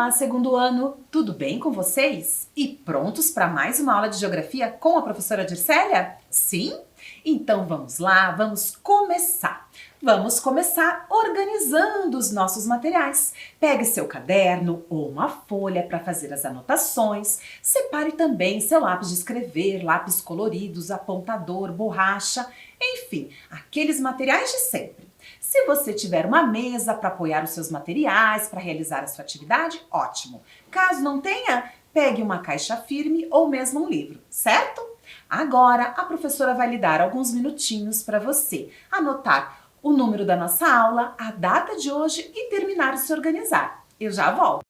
Olá, segundo ano, tudo bem com vocês? E prontos para mais uma aula de geografia com a professora Dircélia? Sim? Então vamos lá, vamos começar. Vamos começar organizando os nossos materiais. Pegue seu caderno ou uma folha para fazer as anotações. Separe também seu lápis de escrever, lápis coloridos, apontador, borracha, enfim, aqueles materiais de sempre. Se você tiver uma mesa para apoiar os seus materiais, para realizar a sua atividade, ótimo. Caso não tenha, pegue uma caixa firme ou mesmo um livro, certo? Agora, a professora vai lhe dar alguns minutinhos para você anotar o número da nossa aula, a data de hoje e terminar de se organizar. Eu já volto.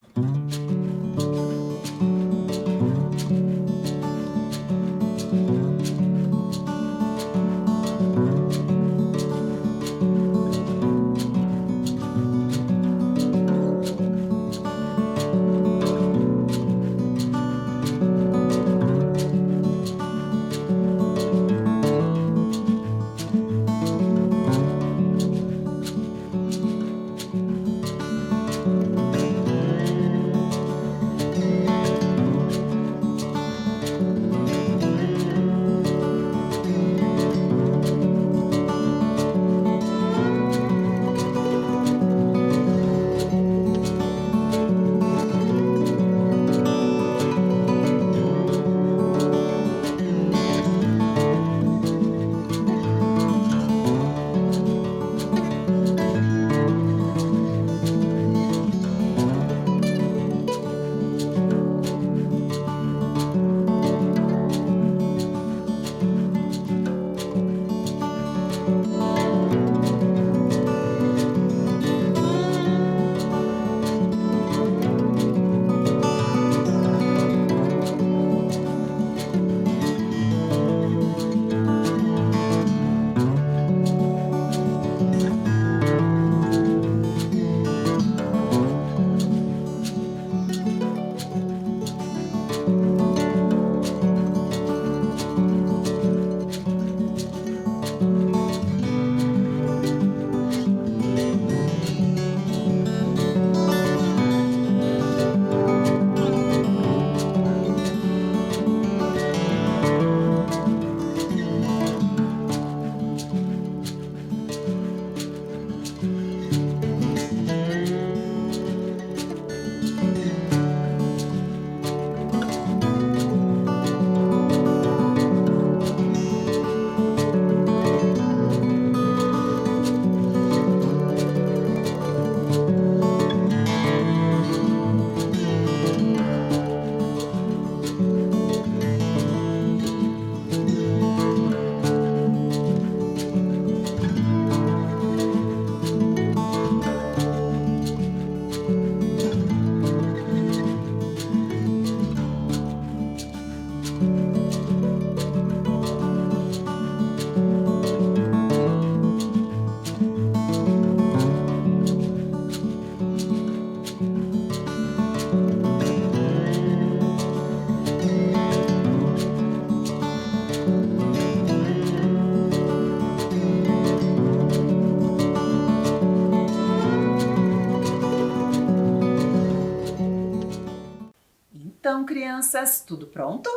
Então, crianças, tudo pronto?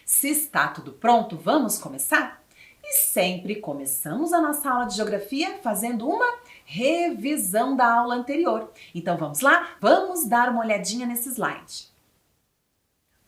Se está tudo pronto, vamos começar? E sempre começamos a nossa aula de geografia fazendo uma revisão da aula anterior. Então vamos lá? Vamos dar uma olhadinha nesse slide.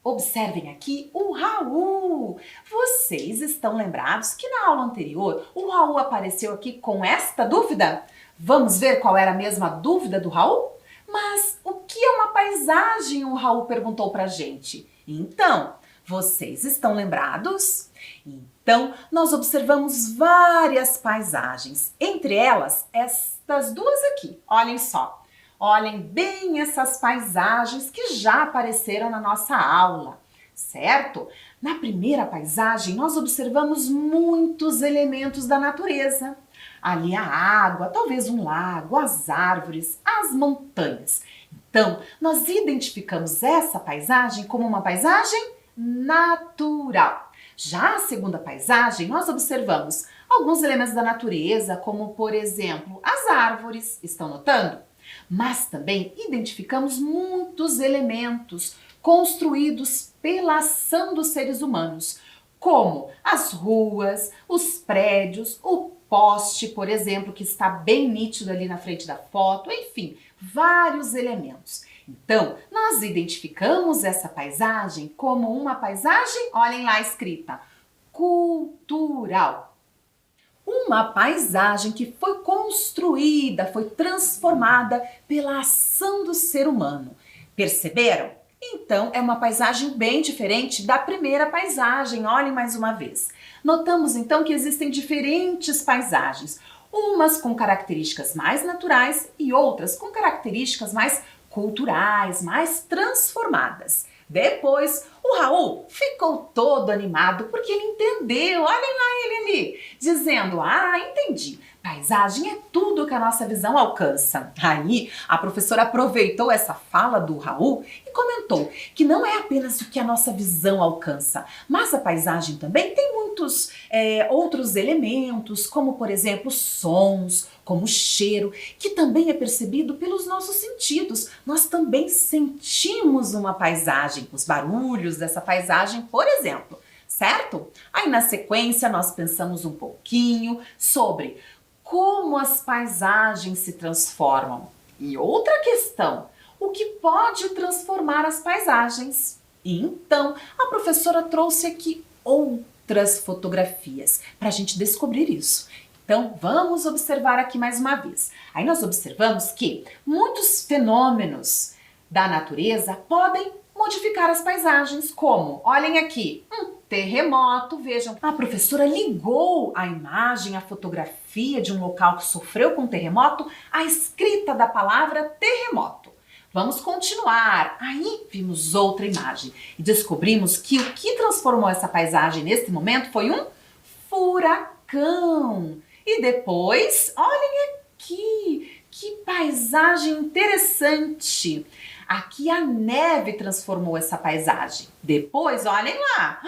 Observem aqui o Raul. Vocês estão lembrados que na aula anterior o Raul apareceu aqui com esta dúvida? Vamos ver qual era a mesma dúvida do Raul? Mas o que é uma paisagem? O Raul perguntou pra gente. Então, vocês estão lembrados? Então, nós observamos várias paisagens. Entre elas, estas duas aqui. Olhem só. Olhem bem essas paisagens que já apareceram na nossa aula, certo? Na primeira paisagem, nós observamos muitos elementos da natureza. Ali a água, talvez um lago, as árvores, as montanhas. Então, nós identificamos essa paisagem como uma paisagem natural. Já a segunda paisagem, nós observamos alguns elementos da natureza, como, por exemplo, as árvores. Estão notando? mas também identificamos muitos elementos construídos pela ação dos seres humanos, como as ruas, os prédios, o poste, por exemplo, que está bem nítido ali na frente da foto, enfim, vários elementos. Então, nós identificamos essa paisagem como uma paisagem, olhem lá escrita, cultural. Uma paisagem que foi construída, foi transformada pela ação do ser humano. Perceberam? Então, é uma paisagem bem diferente da primeira paisagem. Olhem mais uma vez. Notamos então que existem diferentes paisagens, umas com características mais naturais e outras com características mais culturais, mais transformadas. Depois, o Raul ficou todo animado porque ele entendeu, olhem lá ele ali, dizendo, entendi, paisagem é tudo que a nossa visão alcança. Aí, a professora aproveitou essa fala do Raul e comentou que não é apenas o que a nossa visão alcança, mas a paisagem também tem muitos outros elementos, como por exemplo sons, como cheiro, que também é percebido pelos nossos sentidos. Nós também sentimos uma paisagem, os barulhos dessa paisagem, por exemplo, certo? Aí na sequência nós pensamos um pouquinho sobre como as paisagens se transformam. E outra questão, o que pode transformar as paisagens? E então a professora trouxe aqui outras fotografias para a gente descobrir isso. Então, vamos observar aqui mais uma vez. Aí nós observamos que muitos fenômenos da natureza podem modificar as paisagens, como, olhem aqui, um terremoto, vejam, a professora ligou a imagem, a fotografia de um local que sofreu com um terremoto, à escrita da palavra terremoto. Vamos continuar. Aí vimos outra imagem e descobrimos que o que transformou essa paisagem neste momento foi um furacão. E depois, olhem aqui, que paisagem interessante. Aqui a neve transformou essa paisagem. Depois, olhem lá,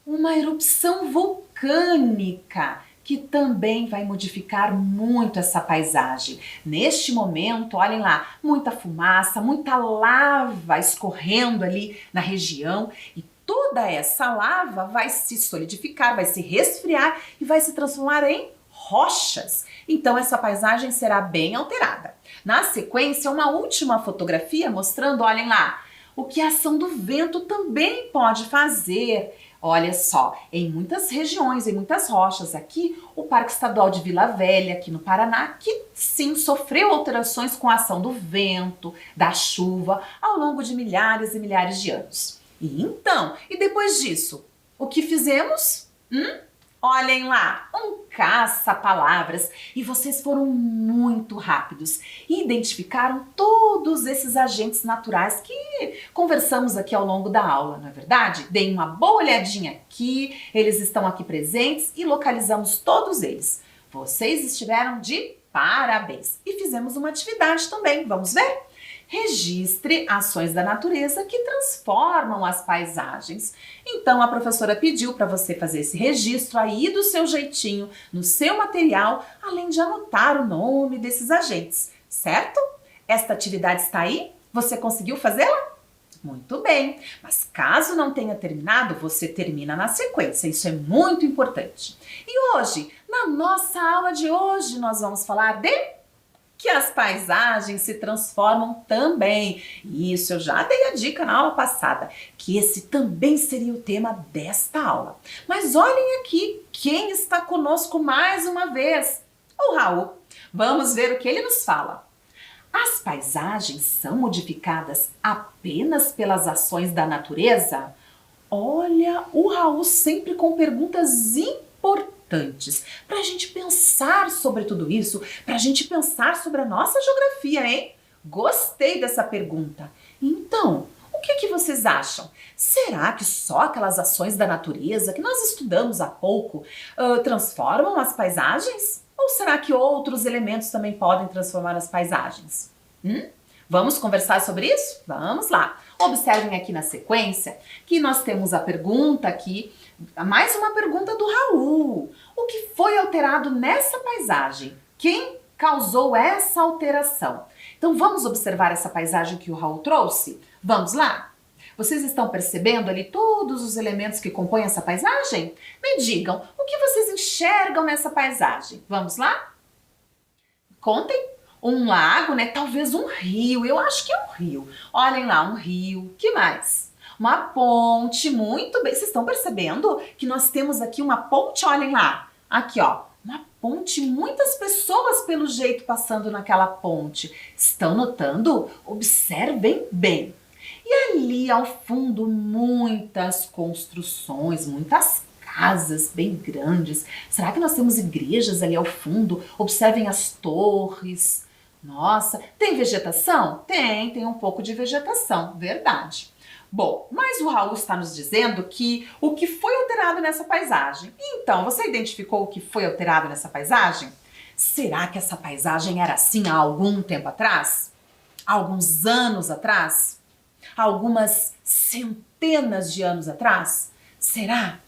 uma erupção vulcânica que também vai modificar muito essa paisagem. Neste momento, olhem lá, muita fumaça, muita lava escorrendo ali na região e toda essa lava vai se solidificar, vai se resfriar e vai se transformar em rochas. Então essa paisagem será bem alterada. Na sequência, uma última fotografia mostrando, olhem lá, o que a ação do vento também pode fazer. Olha só, em muitas regiões, em muitas rochas aqui, o Parque Estadual de Vila Velha, aqui no Paraná, que sim sofreu alterações com a ação do vento, da chuva, ao longo de milhares e milhares de anos. E então, e depois disso, o que fizemos? Olhem lá, um caça-palavras, e vocês foram muito rápidos e identificaram todos esses agentes naturais que conversamos aqui ao longo da aula, não é verdade? Deem uma boa olhadinha aqui, eles estão aqui presentes e localizamos todos eles. Vocês estiveram de parabéns! E fizemos uma atividade também, vamos ver? Registre ações da natureza que transformam as paisagens. Então a professora pediu para você fazer esse registro aí do seu jeitinho, no seu material, além de anotar o nome desses agentes, certo? Esta atividade está aí? Você conseguiu fazê-la? Muito bem, mas caso não tenha terminado, você termina na sequência, isso é muito importante. E hoje, na nossa aula de hoje, nós vamos falar de que as paisagens se transformam também. E isso eu já dei a dica na aula passada, que esse também seria o tema desta aula. Mas olhem aqui quem está conosco mais uma vez, o Raul. Vamos ver o que ele nos fala. As paisagens são modificadas apenas pelas ações da natureza? Olha, o Raul sempre com perguntas importantes para a gente pensar sobre tudo isso, para a gente pensar sobre a nossa geografia, hein? Gostei dessa pergunta. Então, o que vocês acham? Será que só aquelas ações da natureza que nós estudamos há pouco transformam as paisagens? Ou será que outros elementos também podem transformar as paisagens? Vamos conversar sobre isso? Vamos lá! Observem aqui na sequência que nós temos a pergunta aqui, mais uma pergunta do Raul. O que foi alterado nessa paisagem? Quem causou essa alteração? Então vamos observar essa paisagem que o Raul trouxe? Vamos lá? Vocês estão percebendo ali todos os elementos que compõem essa paisagem? Me digam, o que vocês enxergam nessa paisagem? Vamos lá? Contem. Um lago, né? Talvez um rio. Eu acho que é um rio. Olhem lá, um rio. Que mais? Uma ponte. Muito bem. Vocês estão percebendo que nós temos aqui uma ponte? Olhem lá. Aqui, ó. Uma ponte. Muitas pessoas, pelo jeito, passando naquela ponte. Estão notando? Observem bem. E ali ao fundo, muitas construções, muitas casas bem grandes. Será que nós temos igrejas ali ao fundo? Observem as torres. Nossa, tem vegetação? Tem um pouco de vegetação, verdade. Bom, mas o Raul está nos dizendo que o que foi alterado nessa paisagem. Então, você identificou o que foi alterado nessa paisagem? Será que essa paisagem era assim há algum tempo atrás? Há alguns anos atrás? Há algumas centenas de anos atrás? Será?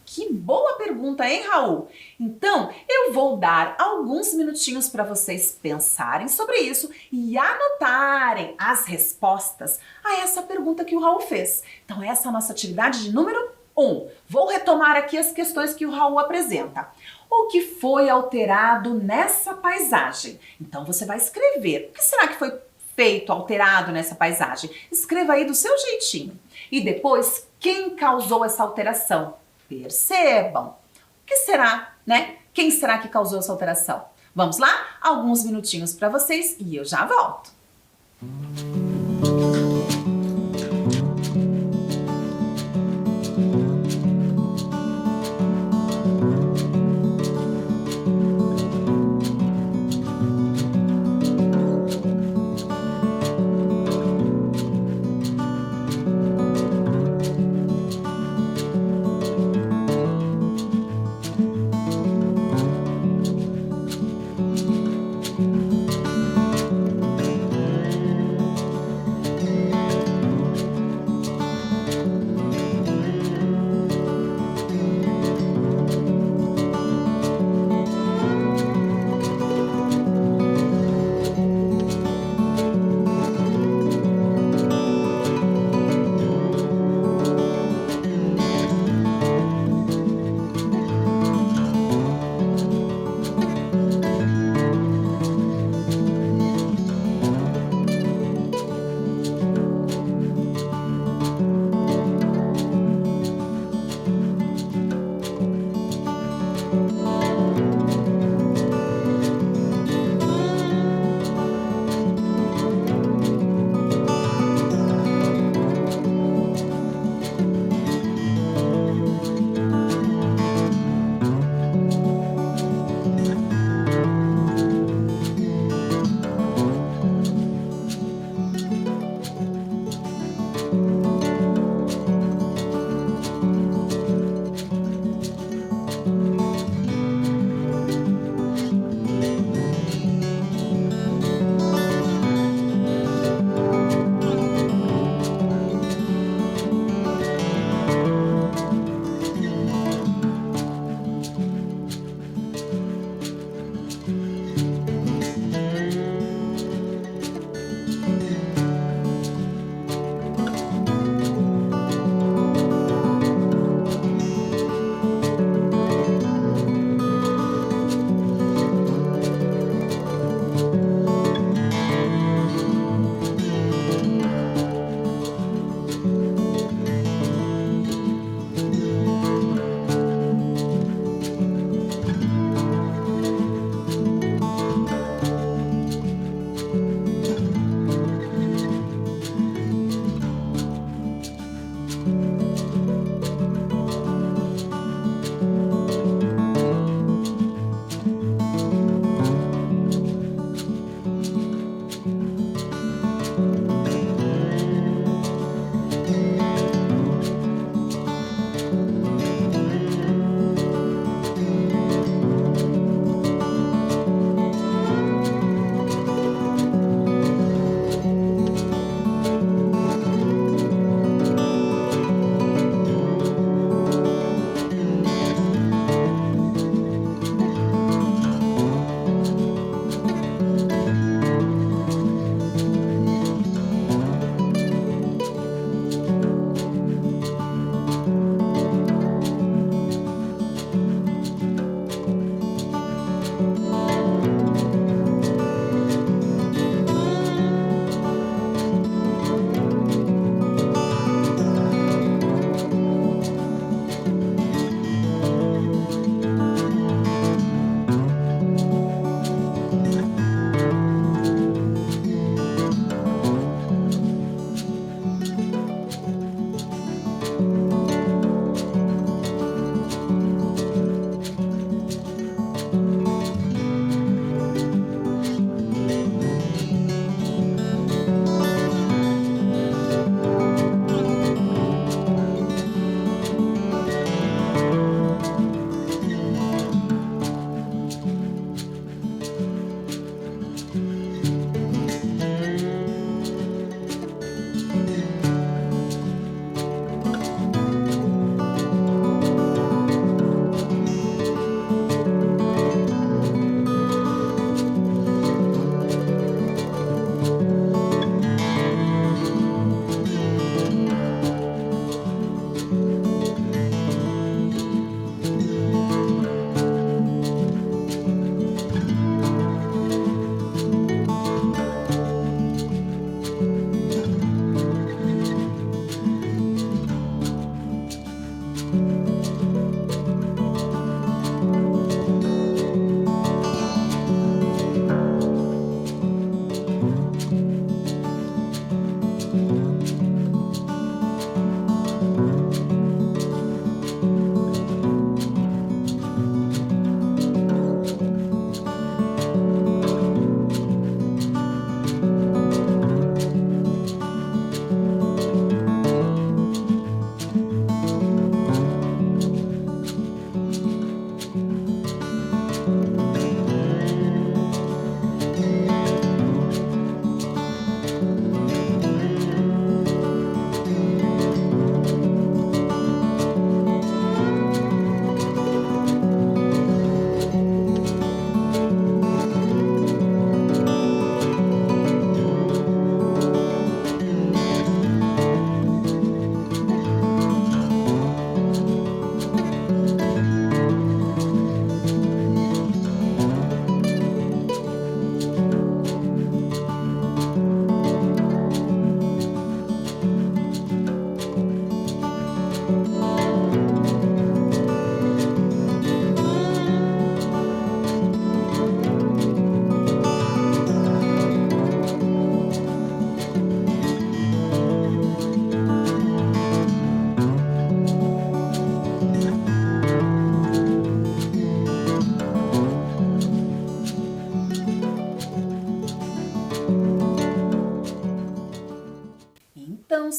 Que boa pergunta, hein, Raul? Então, eu vou dar alguns minutinhos para vocês pensarem sobre isso e anotarem as respostas a essa pergunta que o Raul fez. Então, essa é a nossa atividade de número 1. Vou retomar aqui as questões que o Raul apresenta. O que foi alterado nessa paisagem? Então, você vai escrever. O que será que foi feito, alterado nessa paisagem? Escreva aí do seu jeitinho. E depois, quem causou essa alteração? Percebam. O que será, né? Quem será que causou essa alteração? Vamos lá? Alguns minutinhos para vocês e eu já volto.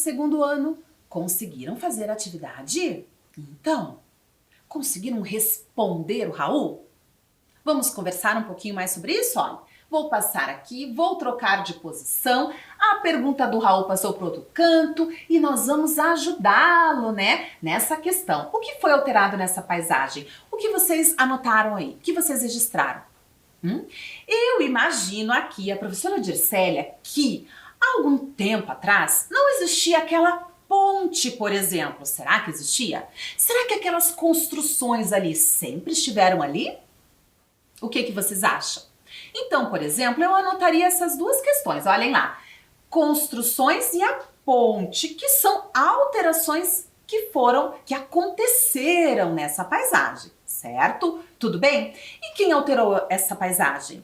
segundo ano, conseguiram fazer a atividade? Então, conseguiram responder o Raul? Vamos conversar um pouquinho mais sobre isso? Olha, vou passar aqui, vou trocar de posição, a pergunta do Raul passou para outro canto e nós vamos ajudá-lo, né, nessa questão. O que foi alterado nessa paisagem? O que vocês anotaram aí? O que vocês registraram? Eu imagino aqui a professora Dircélia que há algum tempo atrás não existia aquela ponte, por exemplo. Será que existia? Será que aquelas construções ali sempre estiveram ali? O que vocês acham? Então, por exemplo, eu anotaria essas duas questões. Olhem lá. Construções e a ponte, que são alterações que aconteceram nessa paisagem, certo? Tudo bem? E quem alterou essa paisagem?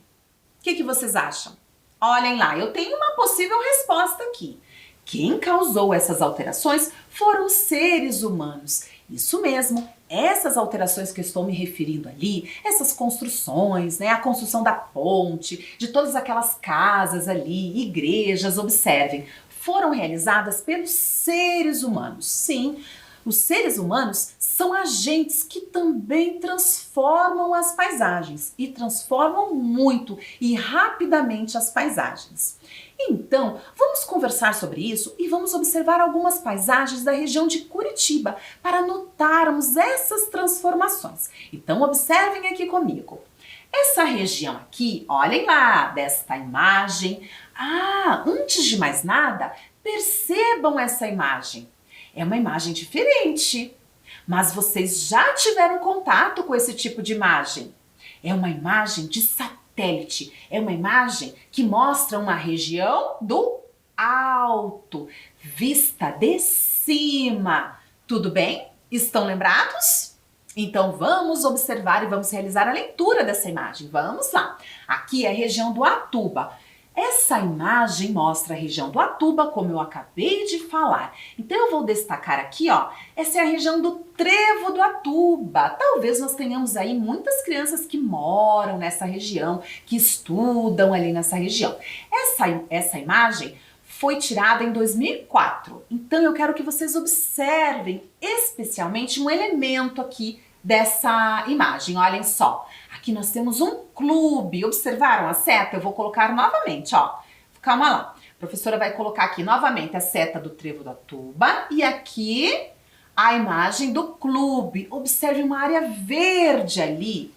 O que vocês acham? Olhem lá, eu tenho uma possível resposta aqui. Quem causou essas alterações foram os seres humanos. Isso mesmo, essas alterações que eu estou me referindo ali, essas construções, né, a construção da ponte, de todas aquelas casas ali, igrejas, observem, foram realizadas pelos seres humanos. Sim, os seres humanos são agentes que também transformam as paisagens e transformam muito e rapidamente as paisagens. Então, vamos conversar sobre isso e vamos observar algumas paisagens da região de Curitiba para notarmos essas transformações. Então, observem aqui comigo. Essa região aqui, olhem lá, desta imagem. Antes de mais nada, percebam essa imagem. É uma imagem diferente, mas vocês já tiveram contato com esse tipo de imagem. É uma imagem de satélite, é uma imagem que mostra uma região do alto, vista de cima. Tudo bem? Estão lembrados? Então vamos observar e vamos realizar a leitura dessa imagem. Vamos lá. Aqui é a região do Atuba. Essa imagem mostra a região do Atuba, como eu acabei de falar. Então eu vou destacar aqui, ó, essa é a região do Trevo do Atuba. Talvez nós tenhamos aí muitas crianças que moram nessa região, que estudam ali nessa região. Essa imagem foi tirada em 2004. Então eu quero que vocês observem especialmente um elemento aqui dessa imagem. Olhem só. Aqui nós temos um clube. Observaram a seta? Eu vou colocar novamente, ó. Calma lá. A professora vai colocar aqui novamente a seta do Trevo do Atuba e aqui a imagem do clube. Observe uma área verde ali,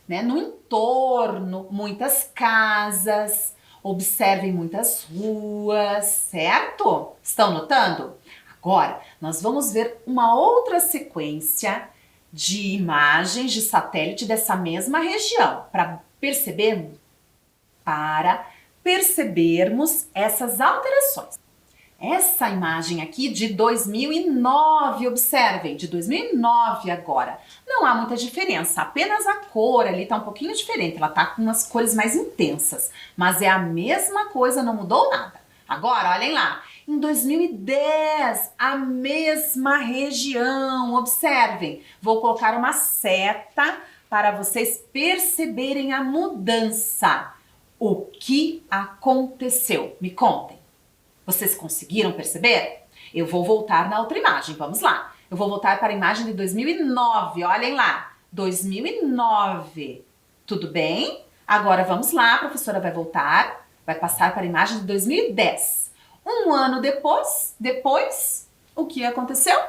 né? No entorno, muitas casas. Observem muitas ruas, certo? Estão notando? Agora, nós vamos ver uma outra sequência de imagens de satélite dessa mesma região, para percebermos essas alterações. Essa imagem aqui de 2009, observem, de 2009 agora. Não há muita diferença, apenas a cor ali está um pouquinho diferente, ela está com umas cores mais intensas, mas é a mesma coisa, não mudou nada. Agora, olhem lá. Em 2010, a mesma região, observem, vou colocar uma seta para vocês perceberem a mudança. O que aconteceu? Me contem. Vocês conseguiram perceber? Eu vou voltar na outra imagem, vamos lá. Eu vou voltar para a imagem de 2009, olhem lá, 2009. Tudo bem? Agora vamos lá, a professora vai voltar, vai passar para a imagem de 2010. Um ano depois, o que aconteceu?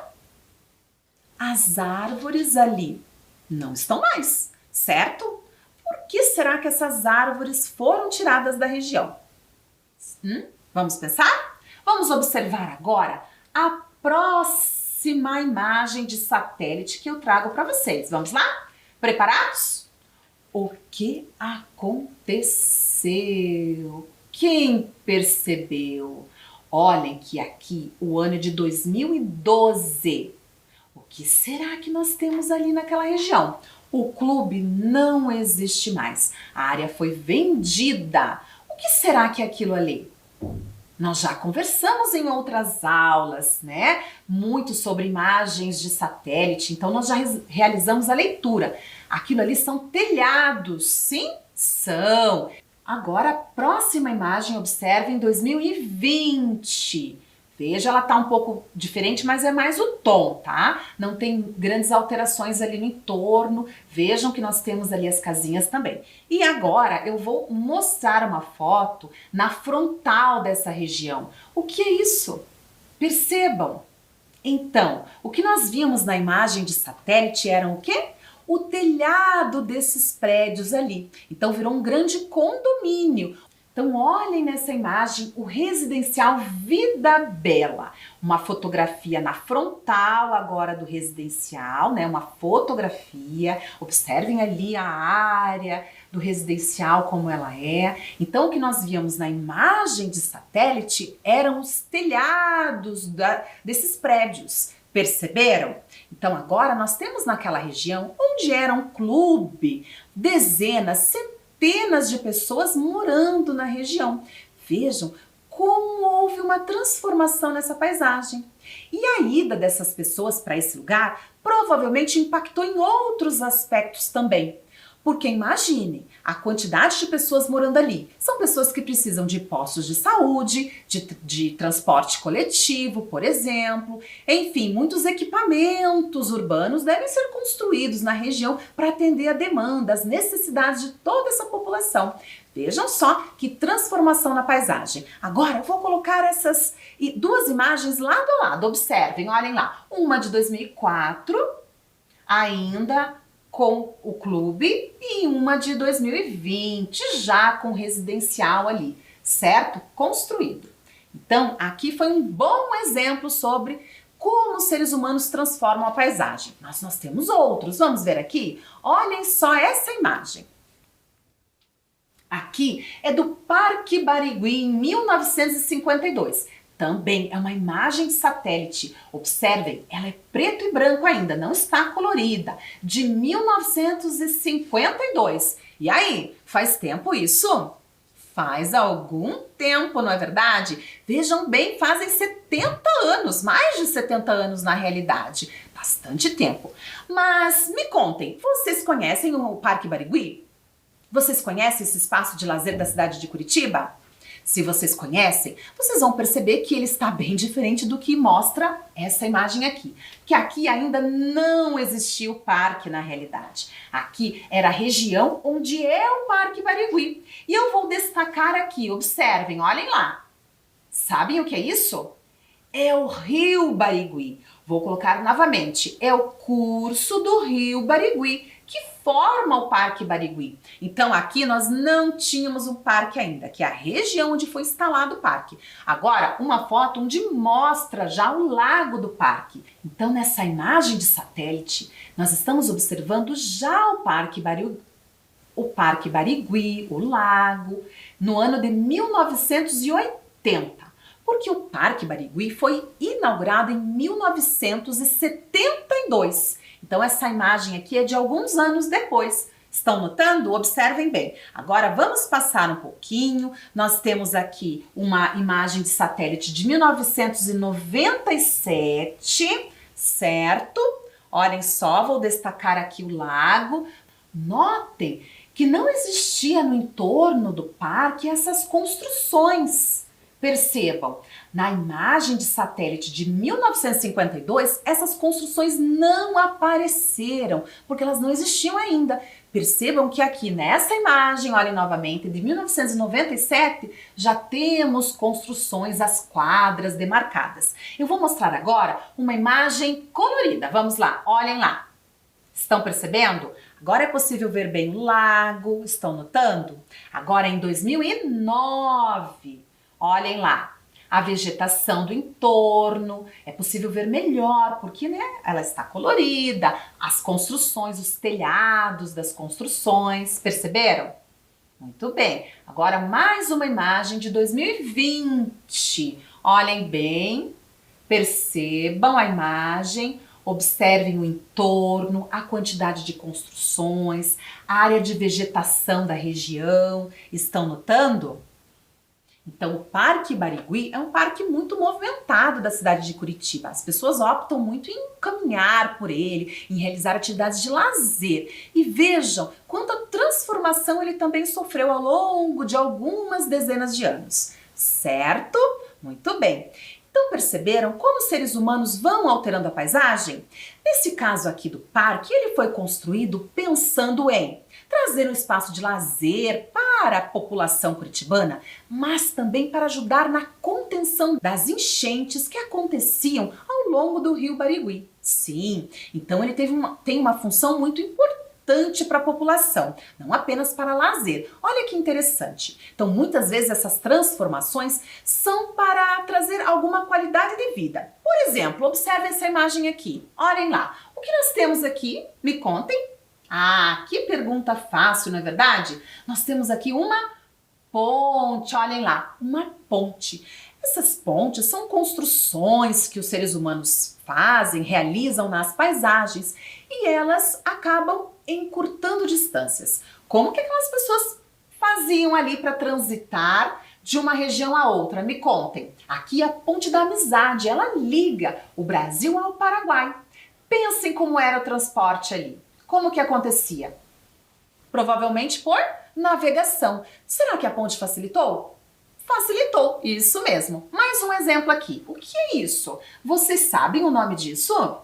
As árvores ali não estão mais, certo? Por que será que essas árvores foram tiradas da região? Vamos pensar? Vamos observar agora a próxima imagem de satélite que eu trago para vocês. Vamos lá? Preparados? O que aconteceu? Quem percebeu? Olhem que aqui o ano é de 2012. O que será que nós temos ali naquela região? O clube não existe mais. A área foi vendida. O que será que é aquilo ali? Nós já conversamos em outras aulas, né? Muito sobre imagens de satélite, então nós já realizamos a leitura. Aquilo ali são telhados, sim? São. Agora, a próxima imagem, observem, 2020. Veja, ela tá um pouco diferente, mas é mais o tom, tá? Não tem grandes alterações ali no entorno. Vejam que nós temos ali as casinhas também. E agora eu vou mostrar uma foto na frontal dessa região. O que é isso? Percebam. Então, o que nós vimos na imagem de satélite era o quê? O telhado desses prédios ali. Então virou um grande condomínio. Então olhem nessa imagem o residencial Vida Bela. Uma fotografia na frontal agora do residencial, né? Uma fotografia. Observem ali a área do residencial como ela é. Então o que nós víamos na imagem de satélite eram os telhados desses prédios. Perceberam? Então agora nós temos naquela região onde era um clube, dezenas, centenas de pessoas morando na região. Vejam como houve uma transformação nessa paisagem. E a ida dessas pessoas para esse lugar provavelmente impactou em outros aspectos também. Porque imagine a quantidade de pessoas morando ali. São pessoas que precisam de postos de saúde, de transporte coletivo, por exemplo. Enfim, muitos equipamentos urbanos devem ser construídos na região para atender a demanda, as necessidades de toda essa população. Vejam só que transformação na paisagem. Agora eu vou colocar essas duas imagens lado a lado. Observem, olhem lá. Uma de 2004, ainda com o clube, e uma de 2020, já com residencial ali, certo? Construído. Então, aqui foi um bom exemplo sobre como os seres humanos transformam a paisagem. Mas nós temos outros, vamos ver aqui? Olhem só essa imagem. Aqui é do Parque Barigui, em 1952. Também é uma imagem de satélite. Observem, ela é preto e branco ainda, não está colorida. De 1952. E aí, faz tempo isso? Faz algum tempo, não é verdade? Vejam bem, fazem 70 anos, mais de 70 anos na realidade. Bastante tempo. Mas me contem, vocês conhecem o Parque Barigui? Vocês conhecem esse espaço de lazer da cidade de Curitiba? Se vocês conhecem, vocês vão perceber que ele está bem diferente do que mostra essa imagem aqui. Que aqui ainda não existia o parque na realidade. Aqui era a região onde é o Parque Barigui. E eu vou destacar aqui, observem, olhem lá. Sabem o que é isso? É o Rio Barigui. Vou colocar novamente, é o curso do Rio Barigui, que forma o Parque Barigui. Então aqui nós não tínhamos um parque ainda, que é a região onde foi instalado o parque. O uma foto onde mostra já o lago do parque. Então nessa imagem de satélite, nós estamos observando já o Parque Barigui, o lago, no ano de 1980. Porque o Parque Barigui foi inaugurado em 1972. Então essa imagem aqui é de alguns anos depois. Estão notando? Observem bem. Agora vamos passar um pouquinho. Nós temos aqui uma imagem de satélite de 1997, certo? Olhem só, vou destacar aqui o lago. Notem que não existia no entorno do parque essas construções. Percebam, na imagem de satélite de 1952, essas construções não apareceram, porque elas não existiam ainda. Percebam que aqui nessa imagem, olhem novamente, de 1997, já temos construções, as quadras demarcadas. Eu vou mostrar agora uma imagem colorida. Vamos lá, olhem lá. Estão percebendo? Agora é possível ver bem o lago, estão notando? Agora em 2009... olhem lá, a vegetação do entorno, é possível ver melhor, porque ela está colorida, as construções, os telhados das construções, perceberam? Muito bem, agora mais uma imagem de 2020, olhem bem, percebam a imagem, observem o entorno, a quantidade de construções, a área de vegetação da região, estão notando? Então, o Parque Barigui é um parque muito movimentado da cidade de Curitiba. As pessoas optam muito em caminhar por ele, em realizar atividades de lazer. E vejam quanta transformação ele também sofreu ao longo de algumas dezenas de anos. Certo? Muito bem. Então perceberam como os seres humanos vão alterando a paisagem? Nesse caso aqui do parque, ele foi construído pensando em trazer um espaço de lazer para a população curitibana, mas também para ajudar na contenção das enchentes que aconteciam ao longo do rio Barigui. Sim, então ele tem uma função muito importante para a população, não apenas para lazer. Olha que interessante. Então, muitas vezes essas transformações são para trazer alguma qualidade de vida. Por exemplo, observe essa imagem aqui. Olhem lá. O que nós temos aqui? Me contem. Ah, que pergunta fácil, não é verdade? Nós temos aqui uma ponte, olhem lá, uma ponte. Essas pontes são construções que os seres humanos fazem, realizam nas paisagens e elas acabam encurtando distâncias. Como que aquelas pessoas faziam ali para transitar de uma região a outra? Me contem. Aqui a Ponte da Amizade, ela liga o Brasil ao Paraguai. Pensem como era o transporte ali. Como que acontecia? Provavelmente por navegação. Será que a ponte facilitou? Facilitou, isso mesmo. Mais um exemplo aqui. O que é isso? Vocês sabem o nome disso?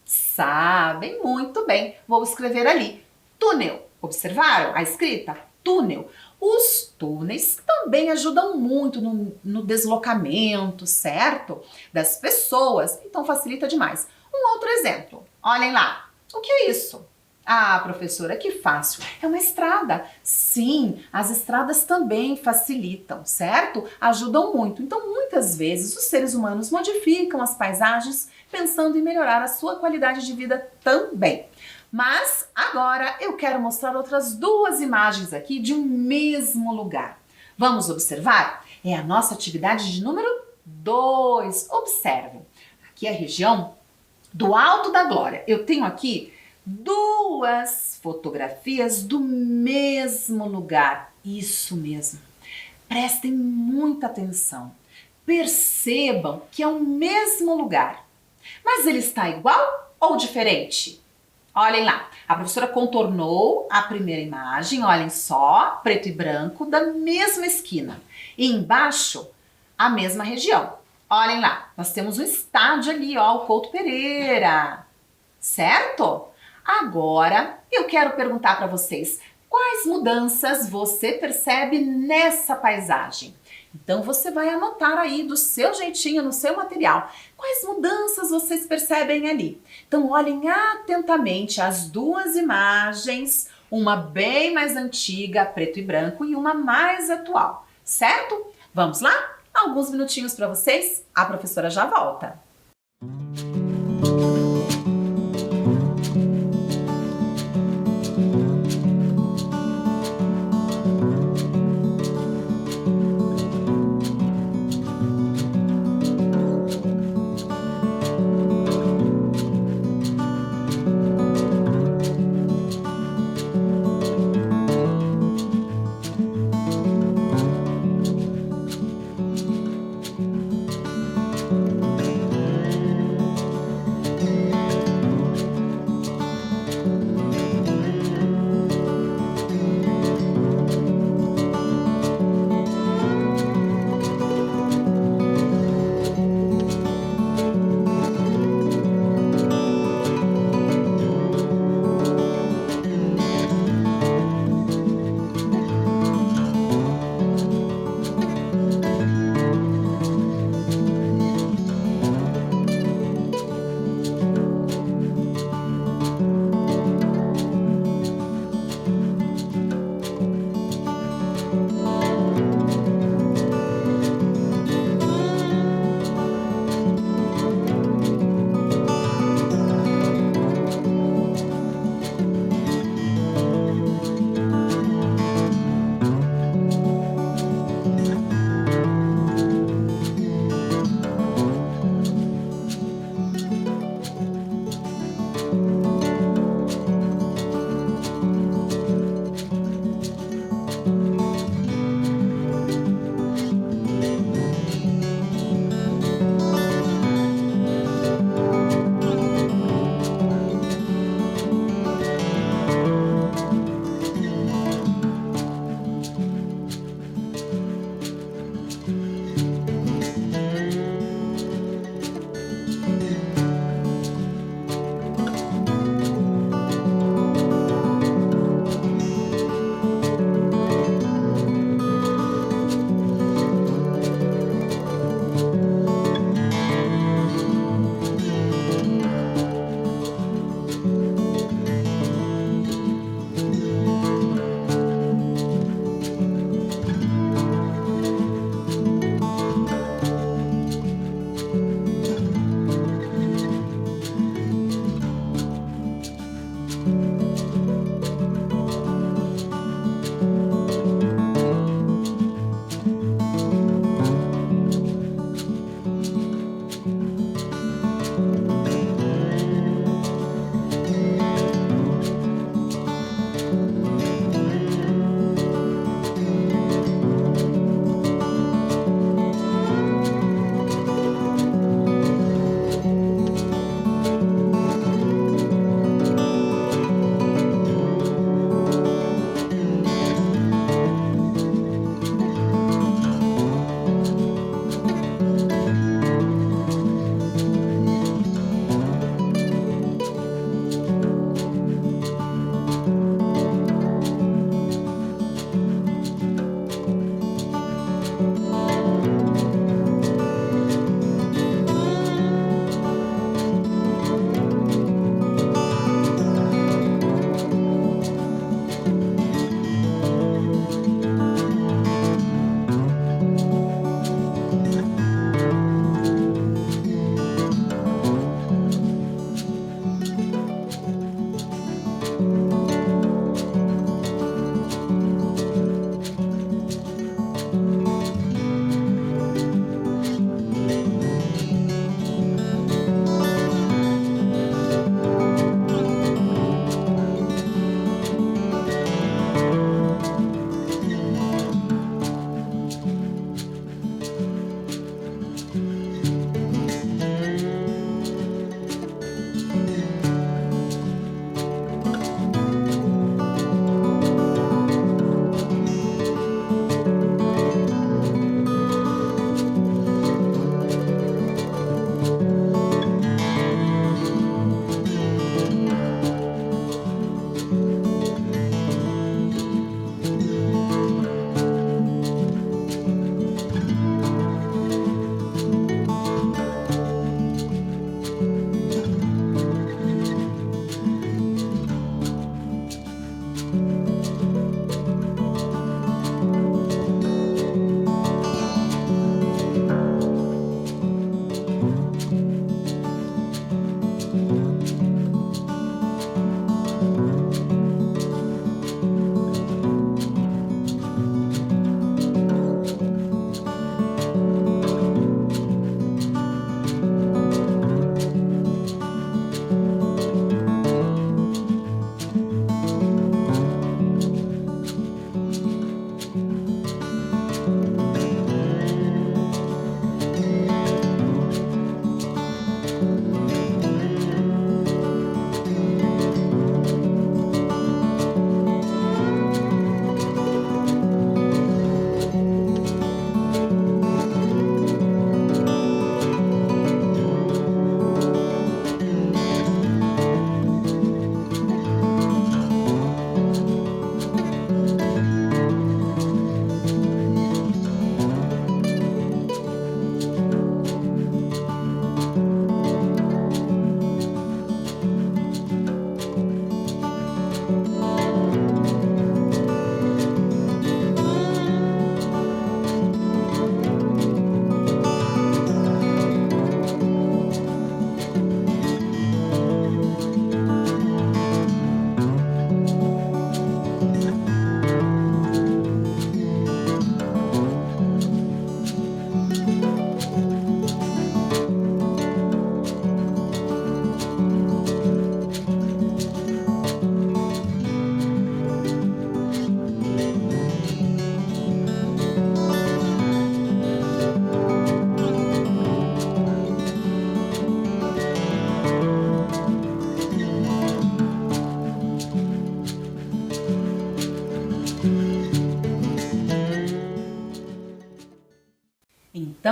Sabem muito bem. Vou escrever ali. Túnel. Observaram a escrita? Túnel. Os túneis também ajudam muito no deslocamento, certo? Das pessoas. Então facilita demais. Um outro exemplo. Olhem lá. O que é isso? Ah, professora, que fácil. É uma estrada. Sim, as estradas também facilitam, certo? Ajudam muito. Então, muitas vezes, os seres humanos modificam as paisagens pensando em melhorar a sua qualidade de vida também. Mas, agora, eu quero mostrar outras duas imagens aqui de um mesmo lugar. Vamos observar? É a nossa atividade de número 2. Observem. Aqui é a região do Alto da Glória. Eu tenho aqui duas fotografias do mesmo lugar. Isso mesmo. Prestem muita atenção. Percebam que é o mesmo lugar. Mas ele está igual ou diferente? Olhem lá. A professora contornou a primeira imagem, olhem só, preto e branco, da mesma esquina. E embaixo, a mesma região. Olhem lá, nós temos um estádio ali, ó, o Couto Pereira. Certo? Agora, eu quero perguntar para vocês, quais mudanças você percebe nessa paisagem? Então, você vai anotar aí do seu jeitinho, no seu material, quais mudanças vocês percebem ali. Então, olhem atentamente as duas imagens, uma bem mais antiga, preto e branco, e uma mais atual, certo? Vamos lá? Alguns minutinhos para vocês, a professora já volta.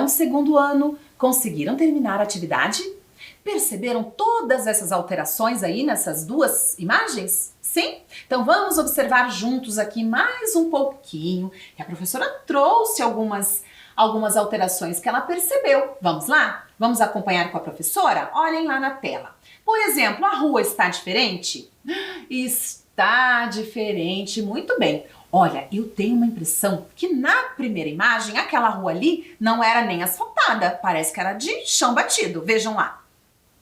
o segundo ano? Conseguiram terminar a atividade? Perceberam todas essas alterações aí nessas duas imagens? Sim? Então vamos observar juntos aqui mais um pouquinho, que a professora trouxe algumas alterações que ela percebeu. Vamos lá? Vamos acompanhar com a professora? Olhem lá na tela. Por exemplo, a rua está diferente? Está diferente, muito bem. Olha, eu tenho uma impressão que na primeira imagem, aquela rua ali não era nem asfaltada, parece que era de chão batido. Vejam lá.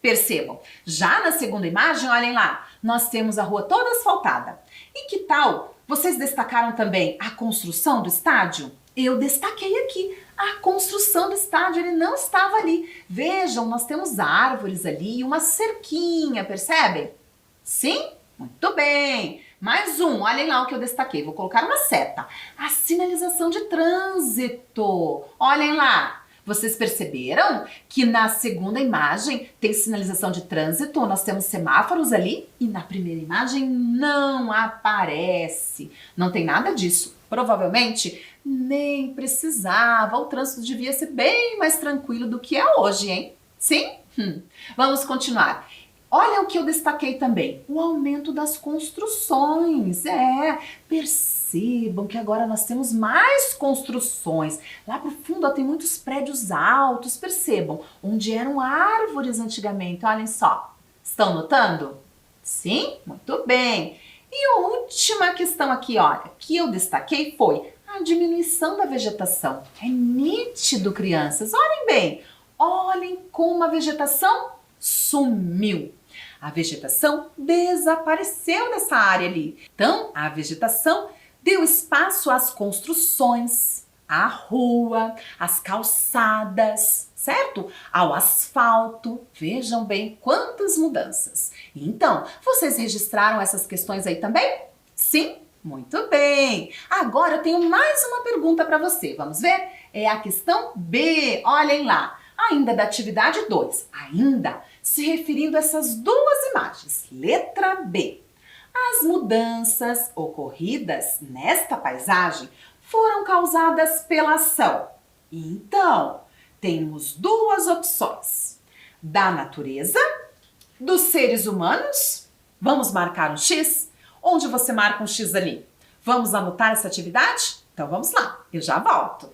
Percebam. Já na segunda imagem, olhem lá, nós temos a rua toda asfaltada. E que tal? Vocês destacaram também a construção do estádio? Eu destaquei aqui. A construção do estádio, ele não estava ali. Vejam, nós temos árvores ali e uma cerquinha, percebem? Sim? Muito bem. Mais um, olhem lá o que eu destaquei. Vou colocar uma seta. A sinalização de trânsito. Olhem lá. Vocês perceberam que na segunda imagem tem sinalização de trânsito, nós temos semáforos ali e na primeira imagem não aparece. Não tem nada disso. Provavelmente nem precisava, o trânsito devia ser bem mais tranquilo do que é hoje, hein? Sim? Vamos continuar. Olha o que eu destaquei também, o aumento das construções. Percebam que agora nós temos mais construções. Lá pro fundo tem muitos prédios altos, percebam, onde eram árvores antigamente, olhem só. Estão notando? Sim? Muito bem. E a última questão aqui, olha, que eu destaquei foi a diminuição da vegetação. É nítido, crianças, olhem bem. Olhem como a vegetação sumiu. A vegetação desapareceu dessa área ali. Então, a vegetação deu espaço às construções, à rua, às calçadas, certo? Ao asfalto. Vejam bem quantas mudanças. Então, vocês registraram essas questões aí também? Sim? Muito bem. Agora eu tenho mais uma pergunta para você. Vamos ver? É a questão B. Olhem lá. Ainda da atividade 2. Ainda se referindo a essas duas imagens. Letra B. As mudanças ocorridas nesta paisagem foram causadas pela ação. Então, temos duas opções. Da natureza, dos seres humanos. Vamos marcar um X? Onde você marca um X ali? Vamos anotar essa atividade? Então vamos lá, eu já volto.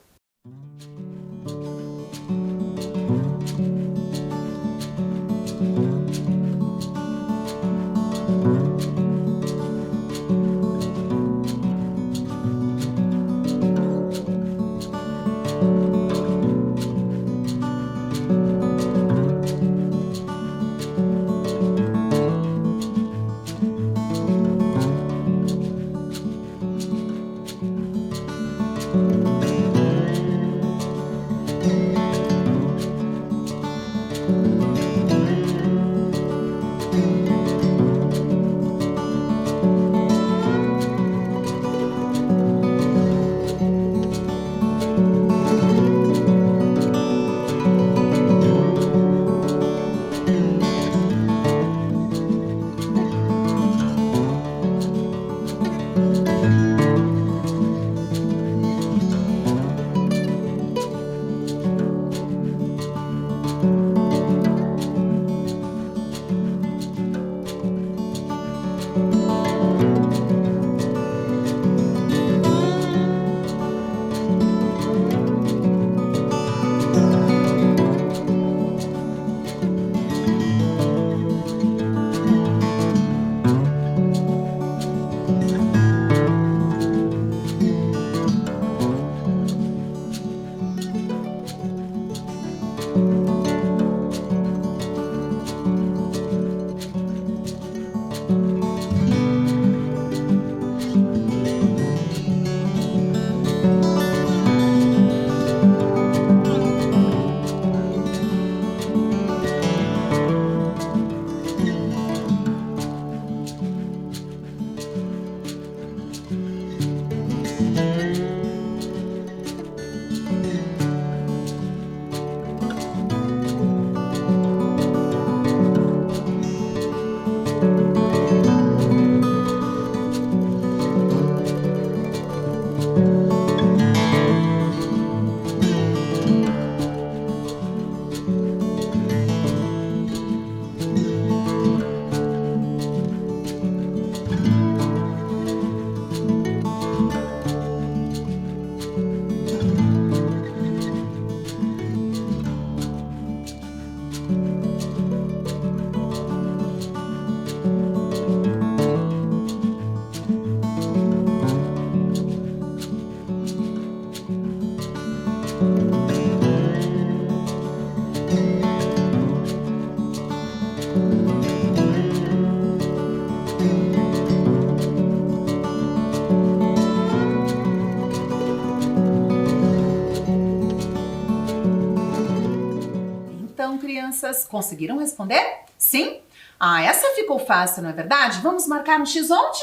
crianças? Conseguiram responder? Sim? Ah, essa ficou fácil, não é verdade? Vamos marcar um X onde?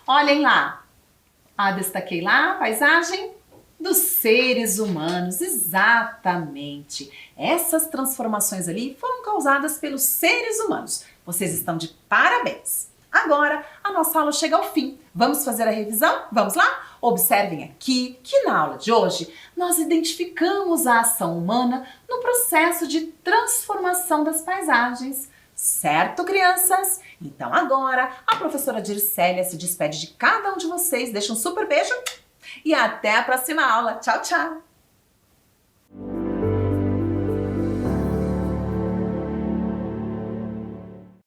Olhem lá. Ah, destaquei lá a paisagem dos seres humanos, exatamente. Essas transformações ali foram causadas pelos seres humanos. Vocês estão de parabéns. Agora, a nossa aula chega ao fim. Vamos fazer a revisão? Vamos lá? Observem aqui que na aula de hoje nós identificamos a ação humana no processo de transformação das paisagens. Certo, crianças? Então agora a professora Dircélia se despede de cada um de vocês, deixa um super beijo e até a próxima aula. Tchau, tchau!